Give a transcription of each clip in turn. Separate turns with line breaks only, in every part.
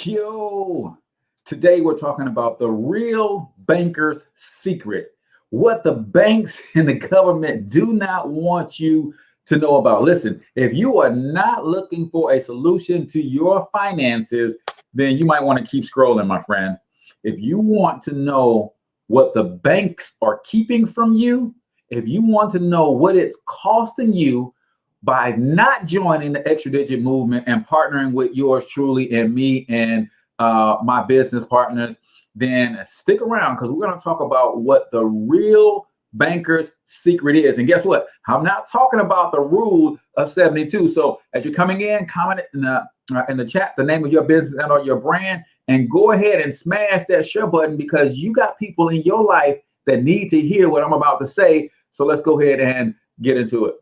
Yo, today we're talking about the real banker's secret. What the banks and the government do not want you to know about. Listen, if you are not looking for a solution to your finances, then you might want to keep scrolling, my friend. If you want to know what the banks are keeping from you, if you want to know what it's costing you by not joining the extra digit movement and partnering with yours truly and me and my business partners, then stick around because we're going to talk about what the real banker's secret is. And guess what? I'm not talking about the rule of 72. So as you're coming in, comment in the chat the name of your business and or your brand, and go ahead and smash that share button because you got people in your life that need to hear what I'm about to say. So let's go ahead and get into it.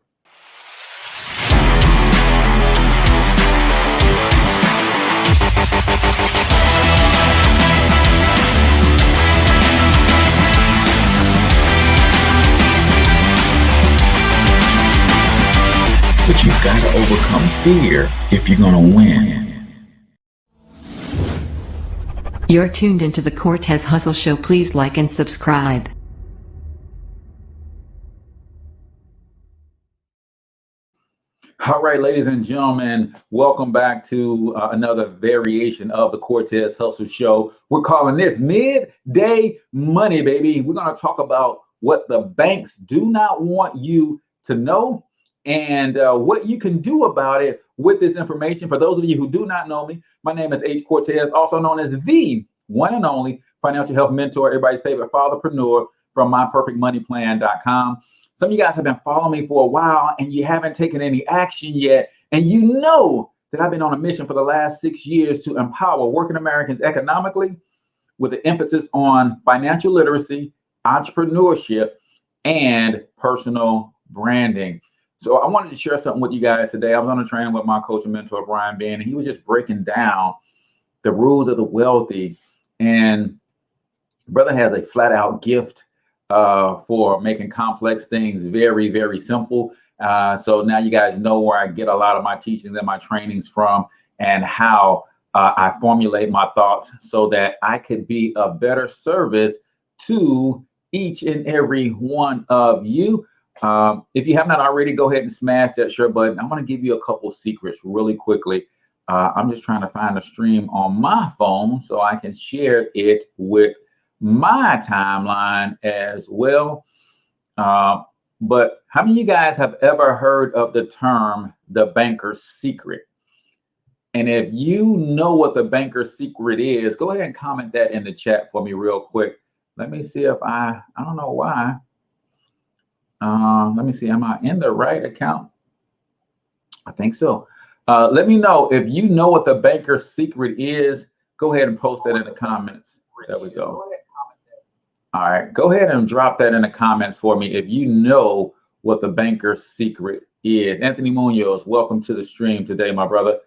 But you've got to overcome fear if you're going to win.
You're tuned into the Cortez Hustle Show. Please like and subscribe.
All right, ladies and gentlemen, welcome back to another variation of the Cortez Hustle Show. We're calling this Midday Money, baby. We're going to talk about what the banks do not want you to know and what you can do about it with this information. For those of you who do not know me, my name is H. Cortez, also known as the one and only financial health mentor, everybody's favorite fatherpreneur from myperfectmoneyplan.com. Some of you guys have been following me for a while and you haven't taken any action yet. And you know that I've been on a mission for the last 6 years to empower working Americans economically with an emphasis on financial literacy, entrepreneurship, and personal branding. So I wanted to share something with you guys today. I was on a training with my coach and mentor, Brian Ben, and he was just breaking down the rules of the wealthy. And brother has a flat out gift for making complex things very, very simple. So now you guys know where I get a lot of my teachings and my trainings from and how I formulate my thoughts so that I could be a better service to each and every one of you. If you have not already, go ahead and smash that share button. I'm going to give you a couple secrets really quickly. I'm just trying to find a stream on my phone so I can share it with my timeline as well. But how many of you guys have ever heard of the term the banker's secret? And if you know what the banker's secret is, go ahead and comment that in the chat for me real quick. Let me see if I don't know why. Let me see, am I in the right account? I think so. Let me know if you know what the banker's secret is. Go ahead and post that in the comments. There we go. All right, go ahead and drop that in the comments for me if you know what the banker's secret is. Anthony Munoz, welcome to the stream today, my brother.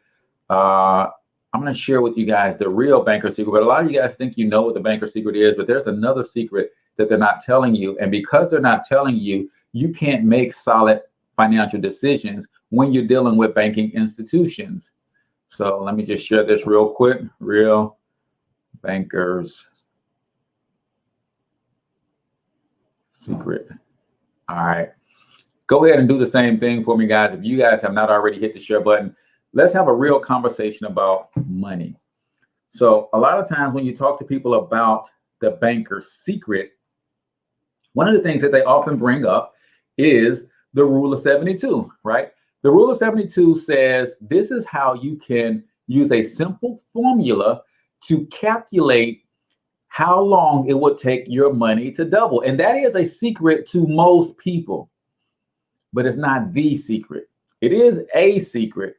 I'm going to share with you guys the real banker's secret, but a lot of you guys think you know what the banker's secret is, but there's another secret that they're not telling you. And because they're not telling you, you can't make solid financial decisions when you're dealing with banking institutions. So let me just share this real quick. Real banker's secret. All right. Go ahead and do the same thing for me, guys. If you guys have not already hit the share button, let's have a real conversation about money. So a lot of times when you talk to people about the banker's secret, one of the things that they often bring up is the rule of 72, right? The rule of 72 says this is how you can use a simple formula to calculate how long it would take your money to double. And that is a secret to most people, but it's not the secret. It is a secret,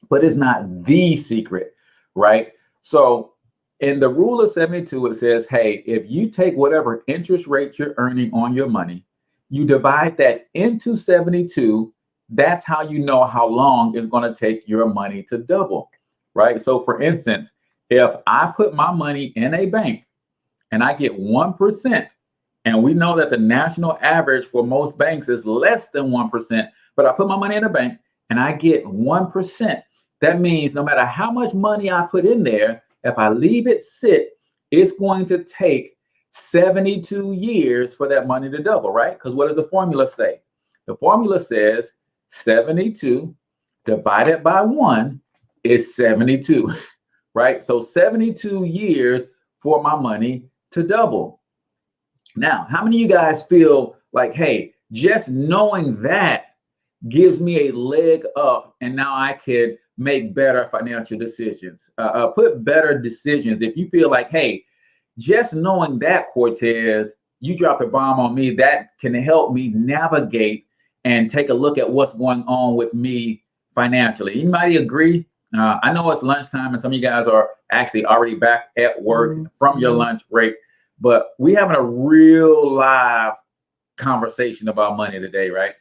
but it's not the secret, right? So in the rule of 72, it says, hey, if you take whatever interest rate you're earning on your money, you divide that into 72, that's how you know how long it's going to take your money to double, right? So for instance, if I put my money in a bank and I get 1%, and we know that the national average for most banks is less than 1%, but I put my money in a bank and I get 1%, That means no matter how much money I put in there, if I leave it sit, it's going to take 72 years for that money to double, right? Because what does the formula say? The formula says 72 divided by 1 is 72, right? So 72 years for my money to double. Now, how many of you guys feel like, hey, just knowing that gives me a leg up and now I could make better financial decisions, put better decisions. If you feel like, hey, just knowing that, Cortez, you dropped a bomb on me, that can help me navigate and take a look at what's going on with me financially. Anybody agree? I know it's lunchtime and some of you guys are actually already back at work from your lunch break, but we having a real live conversation about money today, right?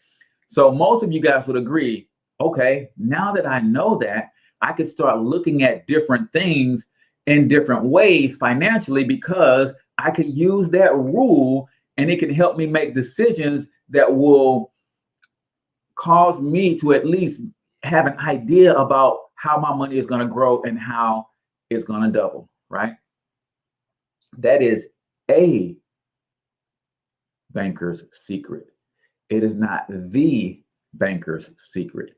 So most of you guys would agree, okay, now that I know that, I could start looking at different things in different ways financially because I could use that rule and it can help me make decisions that will cause me to at least have an idea about how my money is going to grow and how it's going to double, right? That is a banker's secret. It is not the banker's secret.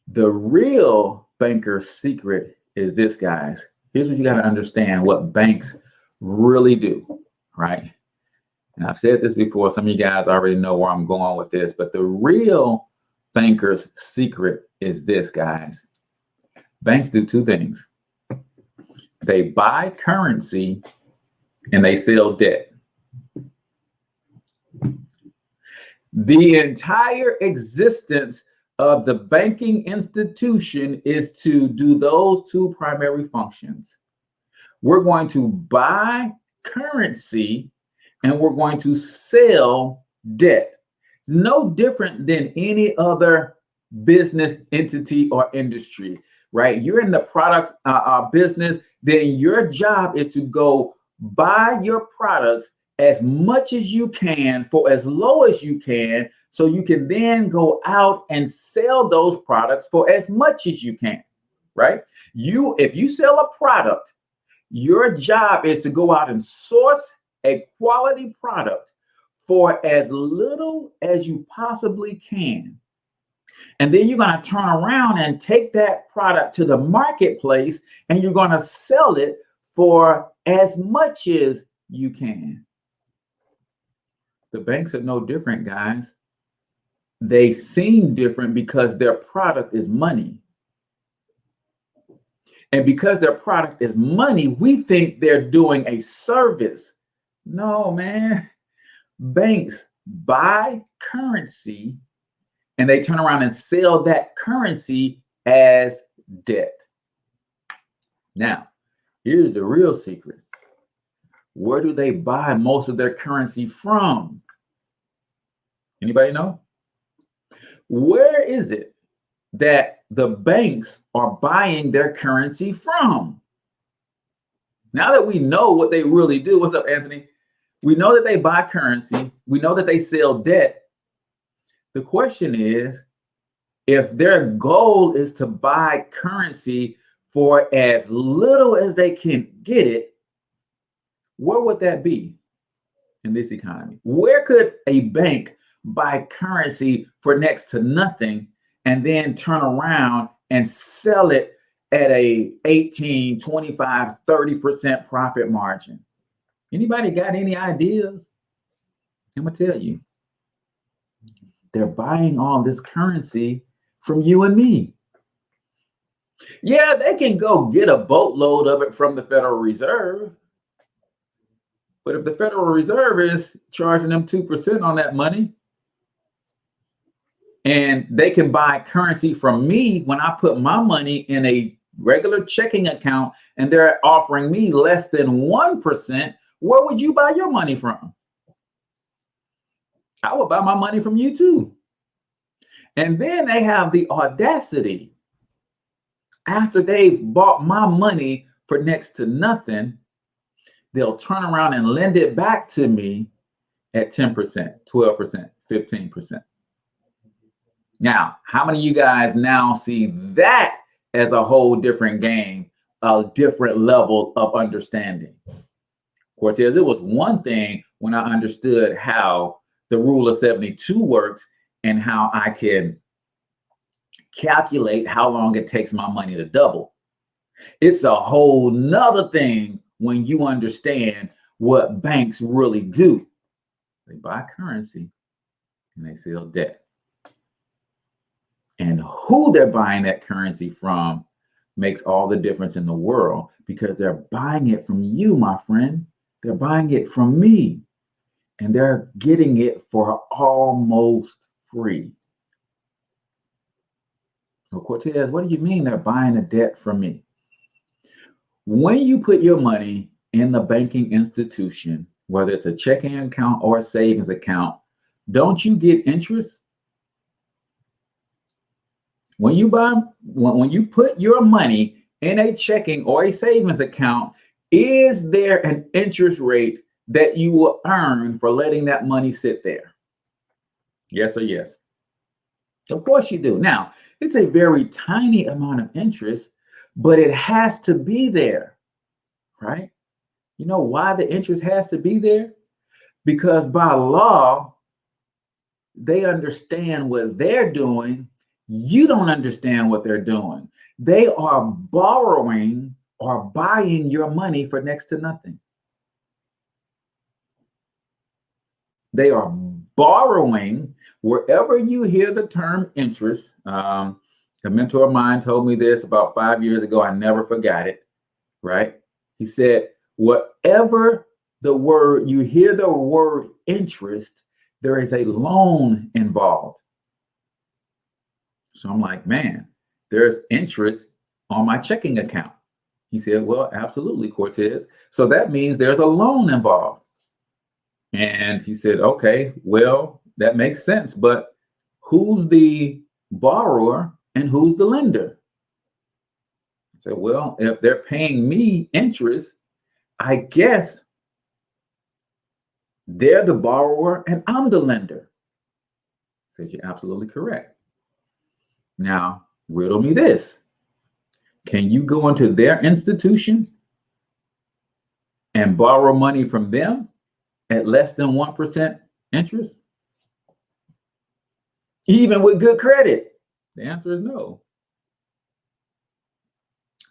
The real banker's secret is this, guys. Here's what you got to understand what banks really do, right? And I've said this before. Some of you guys already know where I'm going with this, but the real banker's secret is this, guys. Banks do two things. They buy currency and they sell debt. The entire existence of the banking institution is to do those two primary functions. We're going to buy currency and we're going to sell debt. It's no different than any other business entity or industry, right? You're in the products business, then your job is to go buy your products as much as you can for as low as you can, so you can then go out and sell those products for as much as you can, right? If you sell a product, your job is to go out and source a quality product for as little as you possibly can. And then you're going to turn around and take that product to the marketplace and you're going to sell it for as much as you can. The banks are no different, guys. They seem different because their product is money. And because their product is money, we think they're doing a service. No, man. Banks buy currency and they turn around and sell that currency as debt. Now, here's the real secret. Where do they buy most of their currency from? Anybody know? Where is it that the banks are buying their currency from? Now that we know what they really do, what's up, Anthony? We know that they buy currency. We know that they sell debt. The question is, if their goal is to buy currency for as little as they can get it, where would that be in this economy? Where could a bank buy currency for next to nothing and then turn around and sell it at a 18, 25, 30% profit margin? Anybody got any ideas? I'm gonna tell you. They're buying all this currency from you and me. Yeah, they can go get a boatload of it from the Federal Reserve. But if the Federal Reserve is charging them 2% on that money, and they can buy currency from me when I put my money in a regular checking account and they're offering me less than 1%, where would you buy your money from? I would buy my money from you too. And then they have the audacity, after they've bought my money for next to nothing, they'll turn around and lend it back to me at 10%, 12%, 15%. Now, how many of you guys now see that as a whole different game, a different level of understanding. Cortez, it was one thing when I understood how the rule of 72 works and how I can calculate how long it takes my money to double. It's a whole nother thing when you understand what banks really do. They buy currency and they sell debt. And who they're buying that currency from makes all the difference in the world, because they're buying it from you, my friend. They're buying it from me, and they're getting it for almost free. So Cortez, what do you mean they're buying the debt from me? When you put your money in the banking institution, whether it's a checking account or a savings account, don't you get interest? When you put your money in a checking or a savings account, is there an interest rate that you will earn for letting that money sit there? Yes or yes? Of course you do. Now, it's a very tiny amount of interest, but it has to be there, right? You know why the interest has to be there? Because by law, they understand what they're doing. You don't understand what they're doing. They are borrowing or buying your money for next to nothing. They are borrowing. Wherever you hear the term interest, a mentor of mine told me this about 5 years ago. I never forgot it, right? He said, whatever you hear the word interest, there is a loan involved. So I'm like, man, there's interest on my checking account. He said, well, absolutely, Cortez. So that means there's a loan involved. And he said, okay, well, that makes sense. But who's the borrower and who's the lender? I said, well, if they're paying me interest, I guess they're the borrower and I'm the lender. I said, you're absolutely correct. Now, riddle me this. Can you go into their institution and borrow money from them at less than 1% interest? Even with good credit? The answer is no.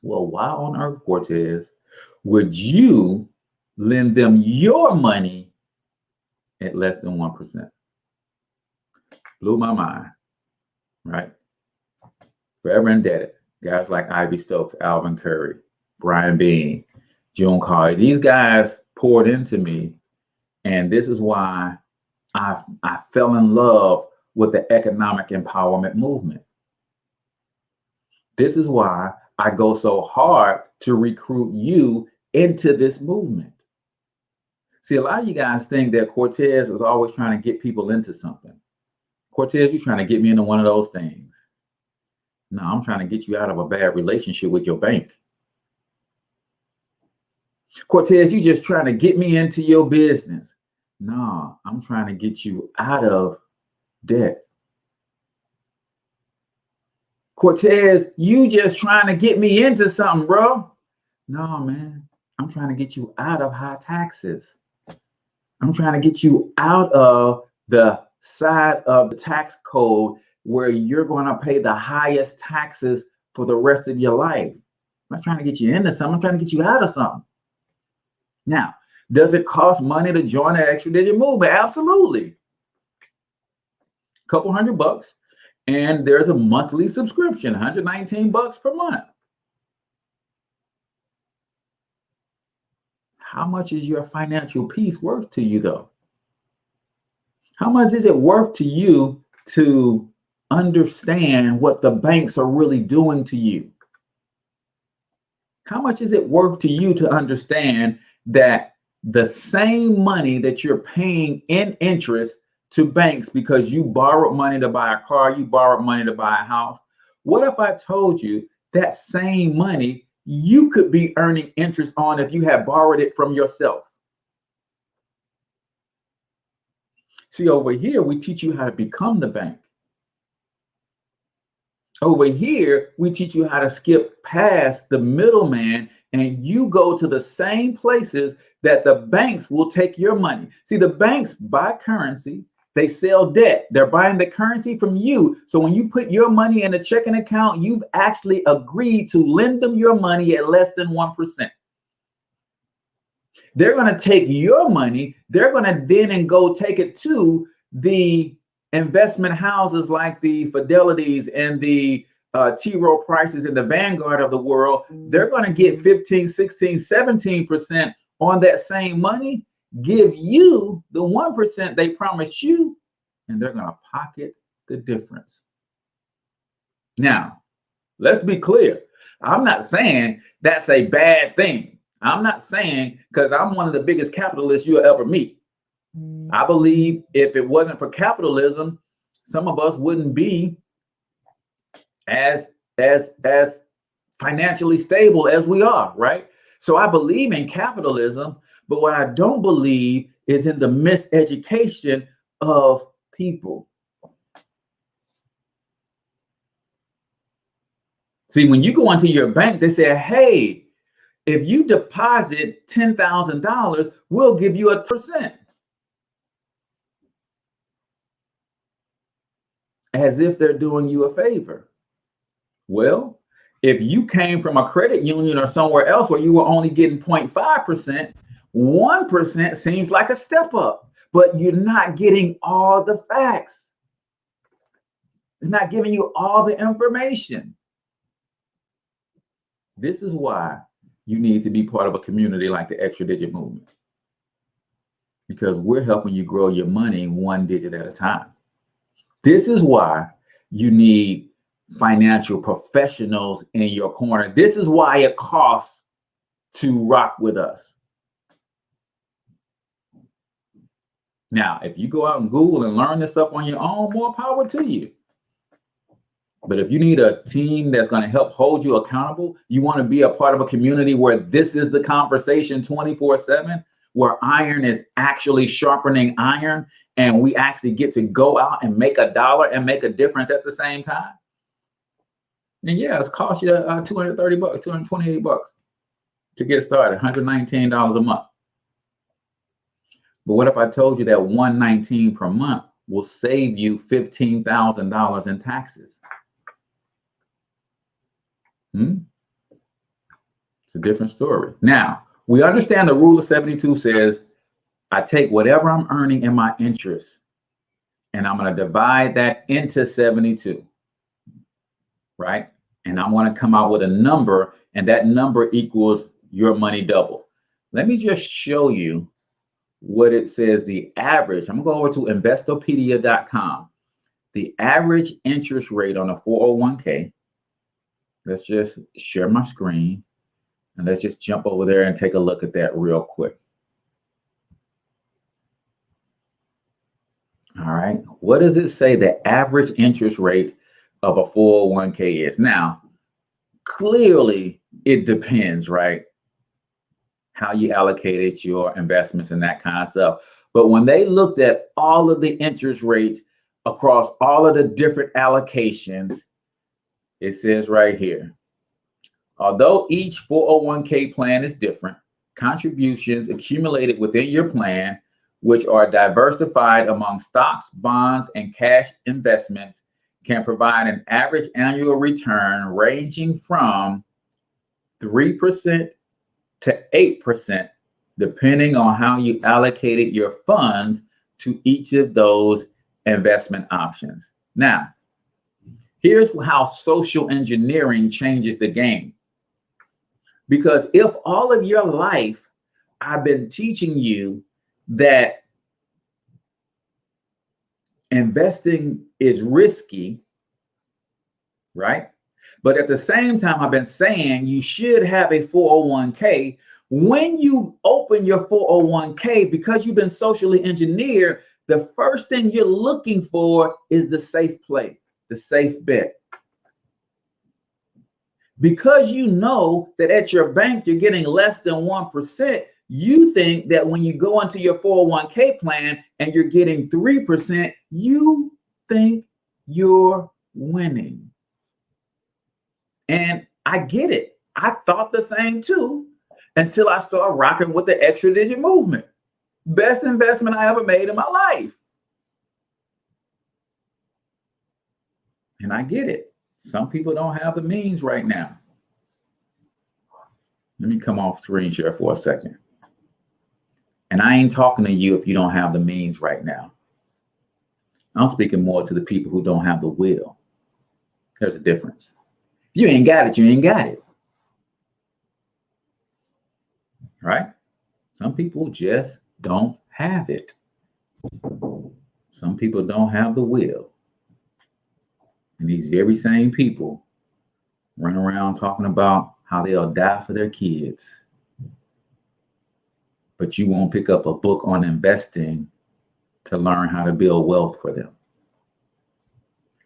Well, why on earth, Cortez, would you lend them your money at less than 1%? Blew my mind, right? Forever indebted. Guys like Ivy Stokes, Alvin Curry, Brian Bean, June Carter, these guys poured into me. And this is why I fell in love with the economic empowerment movement. This is why I go so hard to recruit you into this movement. See, a lot of you guys think that Cortez is always trying to get people into something. Cortez, you're trying to get me into one of those things. No, I'm trying to get you out of a bad relationship with your bank. Cortez, you just trying to get me into your business. No, I'm trying to get you out of debt. Cortez, you just trying to get me into something, bro. No, man, I'm trying to get you out of high taxes. I'm trying to get you out of the side of the tax code where you're going to pay the highest taxes for the rest of your life. I'm not trying to get you into something. I'm trying to get you out of something. Now, does it cost money to join an extra-digit movement? Absolutely. A couple $100, and there's a monthly subscription, $119 per month. How much is your financial peace worth to you, though? How much is it worth to you to understand what the banks are really doing to you? How much is it worth to you to understand that the same money that you're paying in interest to banks because you borrowed money to buy a car, you borrowed money to buy a house? What if I told you that same money you could be earning interest on if you had borrowed it from yourself? See, over here, we teach you how to become the bank. Over here, we teach you how to skip past the middleman and you go to the same places that the banks will take your money. See, the banks buy currency, they sell debt. They're buying the currency from you. So when you put your money in a checking account, you've actually agreed to lend them your money at less than 1%. They're going to take your money. They're going to then and go take it to the investment houses like the Fidelities and the T. Rowe Prices and the Vanguard of the world. They're going to get 15, 16, 17% on that same money, give you the 1% they promised you, and they're going to pocket the difference. Now, let's be clear. I'm not saying that's a bad thing. I'm not saying, because I'm one of the biggest capitalists you'll ever meet. I believe if it wasn't for capitalism, some of us wouldn't be as financially stable as we are, right? So I believe in capitalism, but what I don't believe is in the miseducation of people. See, when you go into your bank, they say, hey, if you deposit $10,000, we'll give you 1%. As if they're doing you a favor. Well, if you came from a credit union or somewhere else where you were only getting 0.5%, 1% seems like a step up, but you're not getting all the facts. They're not giving you all the information. This is why you need to be part of a community like the Extra Digit Movement, because we're helping you grow your money one digit at a time. This is why you need financial professionals in your corner. This is why it costs to rock with us. Now, if you go out and Google and learn this stuff on your own, more power to you. But if you need a team that's going to help hold you accountable, you want to be a part of a community where this is the conversation 24/7, where iron is actually sharpening iron, and we actually get to go out and make a dollar and make a difference at the same time. And yeah, it's cost you $230, $228 to get started, $119 a month. But what if I told you that $119 per month will save you $15,000 in taxes? It's a different story. Now, we understand the rule of 72 says, I take whatever I'm earning in my interest, and I'm going to divide that into 72, right? And I'm going to come out with a number, and that number equals your money double. Let me just show you what it says the average. I'm going to go over to investopedia.com. The average interest rate on a 401k. Let's just share my screen, and let's just jump over there and take a look at that real quick. All right. What does it say the average interest rate of a 401k is? Now, clearly it depends, right? How you allocated your investments and that kind of stuff. But when they looked at all of the interest rates across all of the different allocations, it says right here, although each 401k plan is different, contributions accumulated within your plan, which are diversified among stocks, bonds, and cash investments, can provide an average annual return ranging from 3% to 8%, depending on how you allocated your funds to each of those investment options. Now, here's how social engineering changes the game. Because if all of your life I've been teaching you that investing is risky, right? But at the same time, I've been saying you should have a 401k. When you open your 401k, because you've been socially engineered, the first thing you're looking for is the safe play, the safe bet. Because you know that at your bank, you're getting less than 1%, you think that when you go into your 401k plan and you're getting 3%, you think you're winning. And I get it. I thought the same too until I started rocking with the extra digit movement. Best investment I ever made in my life. And I get it. Some people don't have the means right now. Let me come off screen share for a second. And I ain't talking to you if you don't have the means right now. I'm speaking more to the people who don't have the will. There's a difference. If you ain't got it, you ain't got it. Right? Some people just don't have it. Some people don't have the will. And these very same people run around talking about how they'll die for their kids. But you won't pick up a book on investing to learn how to build wealth for them.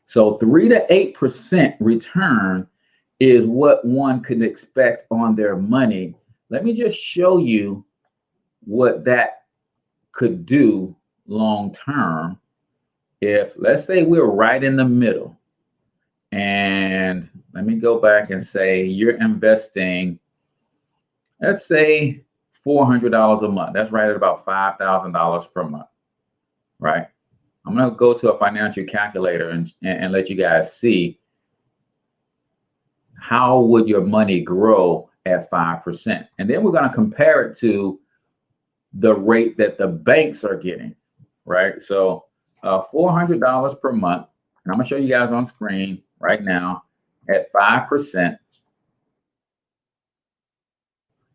So 3 to 8% return is what one could expect on their money. Let me just show you what that could do long term. If, let's say, we're right in the middle, and let me go back and say you're investing, let's say $400 a month. That's right at about $5,000 per month, right? I'm going to go to a financial calculator and let you guys see how would your money grow at 5%. And then we're going to compare it to the rate that the banks are getting, right? So $400 per month, and I'm going to show you guys on screen right now at 5%.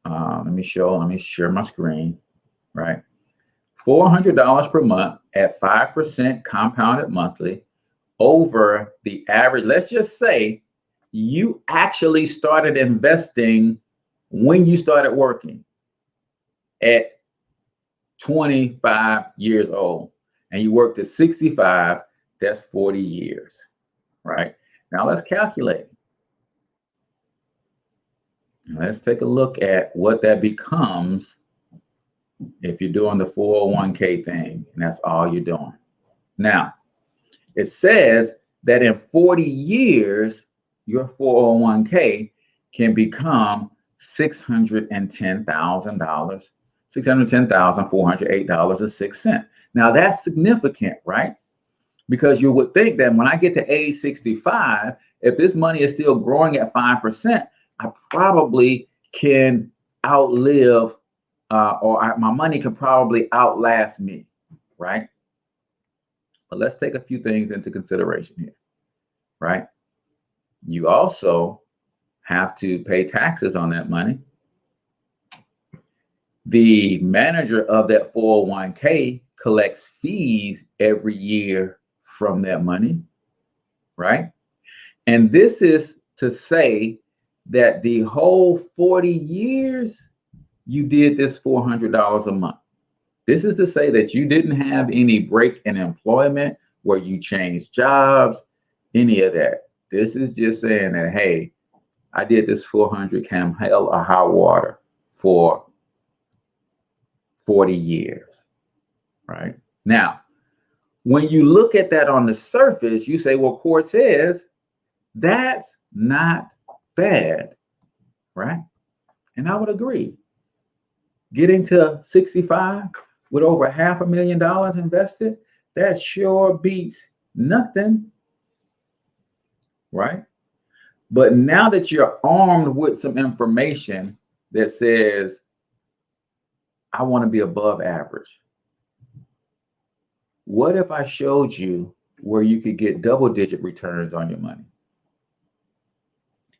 Let me share my screen, right? $400 per month at 5% compounded monthly over the average. Let's just say you actually started investing when you started working at 25 years old and you worked at 65, that's 40 years, right? Now let's calculate. Let's take a look at what that becomes if you're doing the 401k thing, and that's all you're doing. Now, it says that in 40 years, your 401k can become $610,000, $610,408.06. Now, that's significant, right? Because you would think that when I get to age 65, if this money is still growing at 5%, I probably can outlive my money can probably outlast me, right? But let's take a few things into consideration here, right? You also have to pay taxes on that money. The manager of that 401k collects fees every year from that money, right? And this is to say that the whole 40 years you did this $400 a month. This is to say that you didn't have any break in employment where you changed jobs, any of that. This is just saying that, hey, I did this 400 come hell or high water for 40 years, right? Now, when you look at that on the surface, you say, well, Cortez, that's not bad, right? And I would agree. Getting to 65 with over $500,000 invested, that sure beats nothing, right? But now that you're armed with some information that says, I want to be above average, what if I showed you where you could get double-digit returns on your money?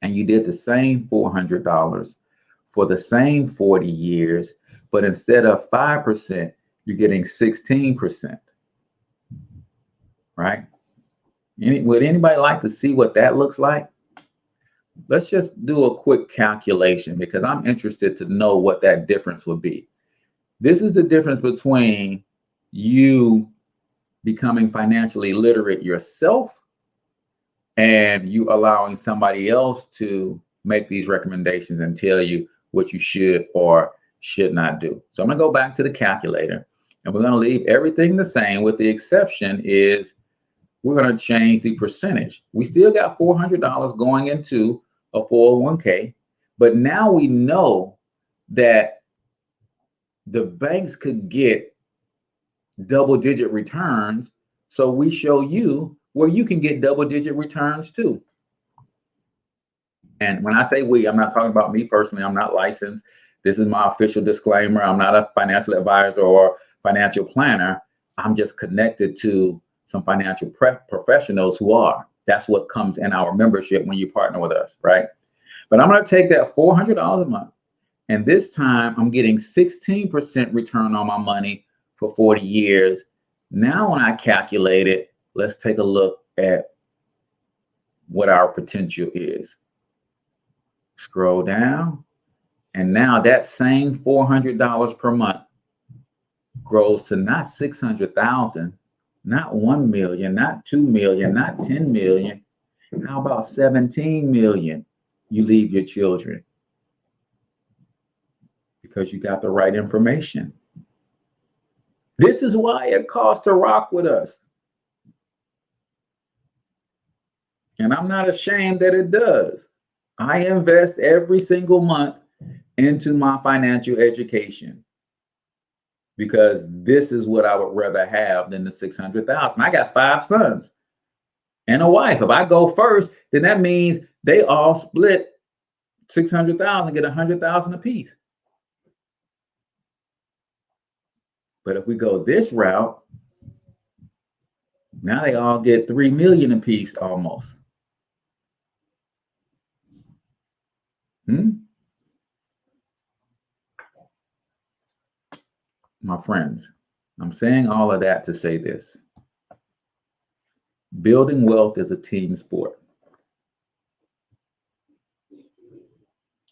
And you did the same $400 for the same 40 years, but instead of 5%, you're getting 16%, right? Would anybody like to see what that looks like? Let's just do a quick calculation because I'm interested to know what that difference would be. This is the difference between you becoming financially literate yourself and you allowing somebody else to make these recommendations and tell you what you should or should not do. So I'm going to go back to the calculator and we're going to leave everything the same, with the exception is we're going to change the percentage. We still got $400 going into a 401k. But now we know that the banks could get double-digit returns. So we show you where you can get double-digit returns too. And when I say we, I'm not talking about me personally. I'm not licensed. This is my official disclaimer. I'm not a financial advisor or financial planner. I'm just connected to some financial professionals who are. That's what comes in our membership when you partner with us, right? But I'm going to take that $400 a month, and this time I'm getting 16% return on my money for 40 years. Now when I calculate it, let's take a look at what our potential is. Scroll down, and now that same $400 per month grows to not 600,000, not 1 million, not 2 million, not 10 million. How about 17 million? You leave your children because you got the right information. This is why it costs to rock with us. And I'm not ashamed that it does. I invest every single month into my financial education because this is what I would rather have than the 600,000. I got 5 sons and a wife. If I go first, then that means they all split 600,000, get 100,000 apiece. But if we go this route, now they all get 3 million apiece almost. My friends, I'm saying all of that to say this. Building wealth is a team sport.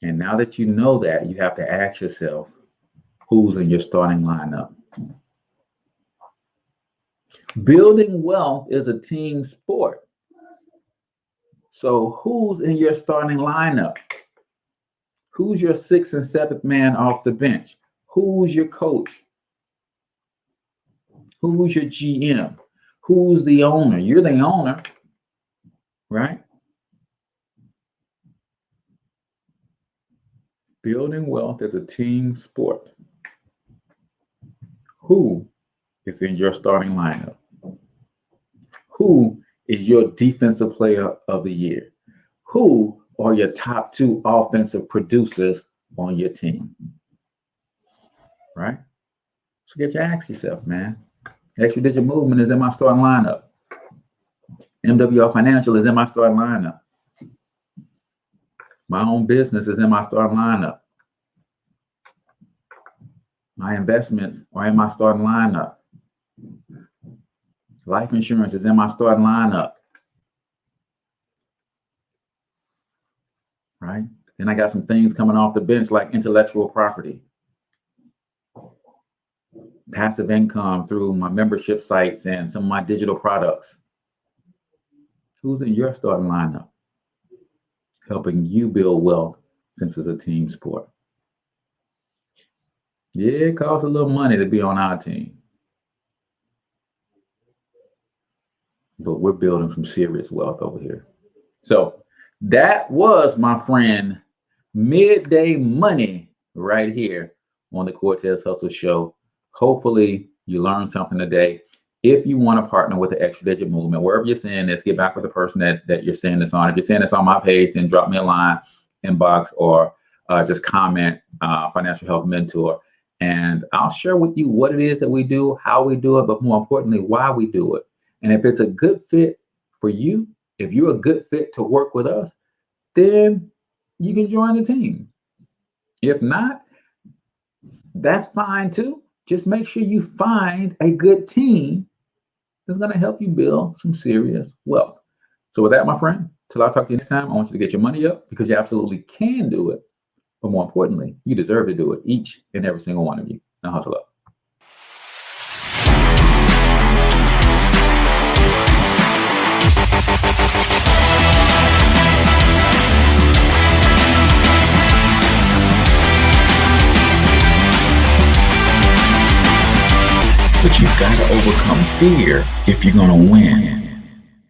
And now that you know that, you have to ask yourself, who's in your starting lineup? Building wealth is a team sport. So who's in your starting lineup? Who's your 6th and 7th man off the bench? Who's your coach? Who's your GM? Who's the owner? You're the owner, right? Building wealth is a team sport. Who is in your starting lineup? Who is your defensive player of the year? Who are your top 2 offensive producers on your team? Right? So get your ask yourself, man. Extra Digit Movement is in my starting lineup. MWR Financial is in my starting lineup. My own business is in my starting lineup. My investments are in my starting lineup. Life insurance is in my starting lineup. Right? Then I got some things coming off the bench like intellectual property, passive income through my membership sites and some of my digital products. Who's in your starting lineup? Helping you build wealth since it's a team sport. Yeah, it costs a little money to be on our team. But we're building some serious wealth over here. So that was, my friend, Midday Money right here on the Cortez Hustle Show. Hopefully you learned something today. If you want to partner with the Extra Digit Movement, wherever you're saying this, get back with the person that you're saying this on. If you're saying this on my page, then drop me a line, inbox, or just comment, Financial Health Mentor. And I'll share with you what it is that we do, how we do it, but more importantly, why we do it. And if it's a good fit for you, if you're a good fit to work with us, then you can join the team. If not, that's fine too. Just make sure you find a good team that's going to help you build some serious wealth. So with that, my friend, till I talk to you next time, I want you to get your money up because you absolutely can do it. But more importantly, you deserve to do it, each and every single one of you. Now hustle up. But you've got to overcome fear if you're going to win.